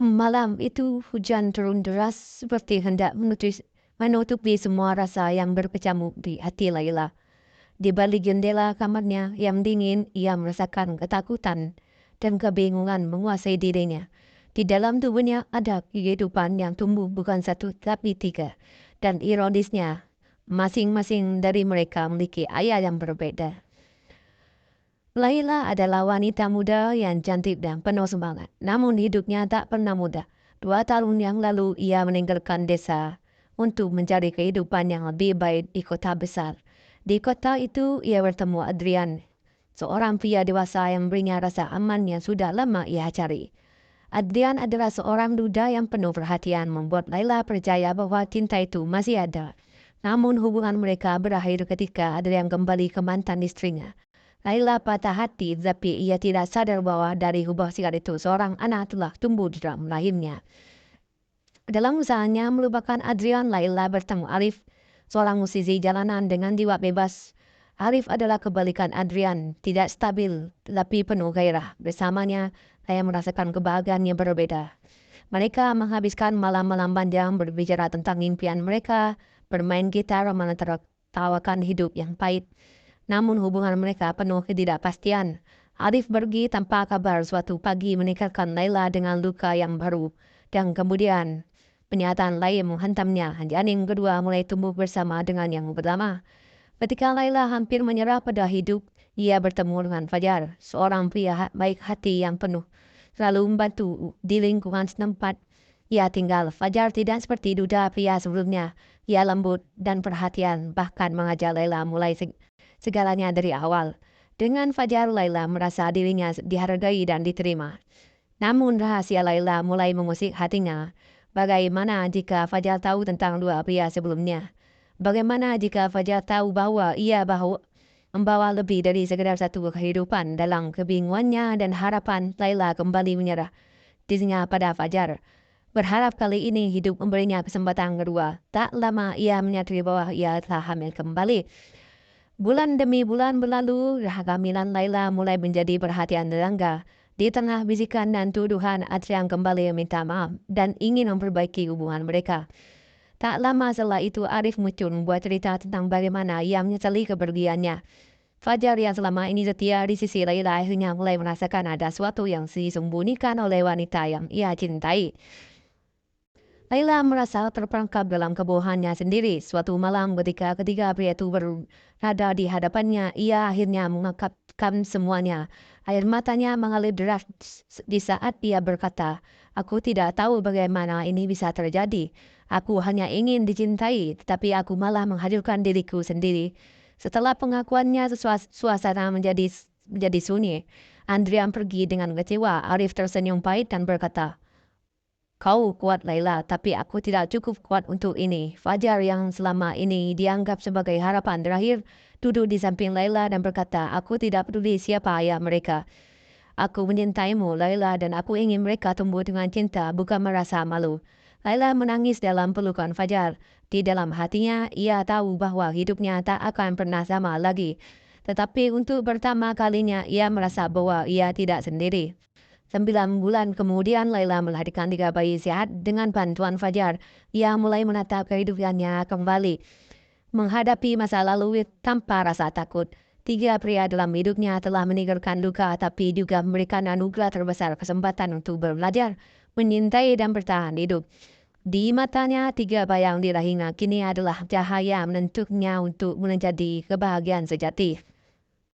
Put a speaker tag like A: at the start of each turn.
A: Malam itu hujan turun deras seperti hendak menutupi semua rasa yang berkecamuk di hati Laila. Di balik jendela kamarnya yang dingin, ia merasakan ketakutan dan kebingungan menguasai dirinya. Di dalam tubuhnya ada kehidupan yang tumbuh bukan satu tapi tiga. Dan ironisnya, masing-masing dari mereka memiliki ayah yang berbeda. Laila adalah wanita muda yang cantik dan penuh semangat. Namun hidupnya tak pernah mudah. 2 tahun yang lalu ia meninggalkan desa untuk mencari kehidupan yang lebih baik di kota besar. Di kota itu ia bertemu Adrian, seorang pria dewasa yang berinya rasa aman yang sudah lama ia cari. Adrian adalah seorang duda yang penuh perhatian membuat Laila percaya bahwa cinta itu masih ada. Namun hubungan mereka berakhir ketika Adrian kembali ke mantan istrinya. Laila patah hati, tapi ia tidak sadar bahwa dari hubungan itu seorang anak telah tumbuh di dalam rahimnya. Dalam usahanya melupakan Adrian, Laila bertemu Arif, seorang musisi jalanan dengan jiwa bebas. Arif adalah kebalikan Adrian, tidak stabil, tapi penuh gairah. Bersamanya, saya merasakan kebahagiaan yang berbeda. Mereka menghabiskan malam-malam panjang berbicara tentang impian mereka, bermain gitar, menertawakan hidup yang pahit. Namun hubungan mereka penuh ketidakpastian. Arif pergi tanpa kabar suatu pagi meninggalkan Laila dengan luka yang baru. Dan kemudian pernyataan lain menghantamnya. Janin kedua mulai tumbuh bersama dengan yang pertama. Ketika Laila hampir menyerah pada hidup, ia bertemu dengan Fajar, seorang pria baik hati yang penuh selalu membantu di lingkungan setempat. Ia tinggal. Fajar tidak seperti duda pria sebelumnya. Ia lembut dan perhatian, bahkan mengajak Laila mulai segalanya dari awal. Dengan Fajar, Laila merasa dirinya dihargai dan diterima. Namun rahasia Laila mulai mengusik hatinya. Bagaimana jika Fajar tahu tentang dua pria sebelumnya? Bagaimana jika Fajar tahu bahwa ia membawa lebih dari sekedar satu kehidupan? Dalam kebingungannya dan harapan, Laila kembali menyerah dirinya pada Fajar. Berharap kali ini hidup memberinya kesempatan kedua. Tak lama ia menyadari bahwa ia telah hamil kembali. Bulan demi bulan berlalu, kehamilan Laila mulai menjadi perhatian tetangga. Di tengah bisikan dan tuduhan, Adrian kembali meminta maaf dan ingin memperbaiki hubungan mereka. Tak lama setelah itu, Arif muncul membuat cerita tentang bagaimana ia menyesali kepergiannya. Fajar yang selama ini setia di sisi Laila akhirnya mulai merasakan ada sesuatu yang disembunyikan oleh wanita yang ia cintai. Laila merasa terperangkap dalam kebohongannya sendiri. Suatu malam ketika ketiga pria itu berada di hadapannya, ia akhirnya mengungkapkan semuanya. Air matanya mengalir deras di saat ia berkata, "Aku tidak tahu bagaimana ini bisa terjadi. Aku hanya ingin dicintai, tetapi aku malah menghancurkan diriku sendiri." Setelah pengakuannya, suasana menjadi sunyi. Andrian pergi dengan kecewa. Arif tersenyum pahit dan berkata, "Kau kuat Laila, tapi aku tidak cukup kuat untuk ini." Fajar yang selama ini dianggap sebagai harapan terakhir, duduk di samping Laila dan berkata, "Aku tidak peduli siapa ayah mereka. Aku mencintaimu Laila dan aku ingin mereka tumbuh dengan cinta, bukan merasa malu." Laila menangis dalam pelukan Fajar. Di dalam hatinya, ia tahu bahwa hidupnya tak akan pernah sama lagi. Tetapi untuk pertama kalinya, ia merasa bahwa ia tidak sendiri. 9 bulan kemudian Laila melahirkan 3 bayi sehat dengan bantuan Fajar. Ia mulai menatap kehidupannya kembali, menghadapi masa lalu tanpa rasa takut. 3 pria dalam hidupnya telah meninggalkan luka, tapi juga memberikan anugerah terbesar, kesempatan untuk belajar, menyintai dan bertahan hidup. Di matanya, 3 bayang di rahimnya kini adalah cahaya menentunya untuk menjadi kebahagiaan sejati.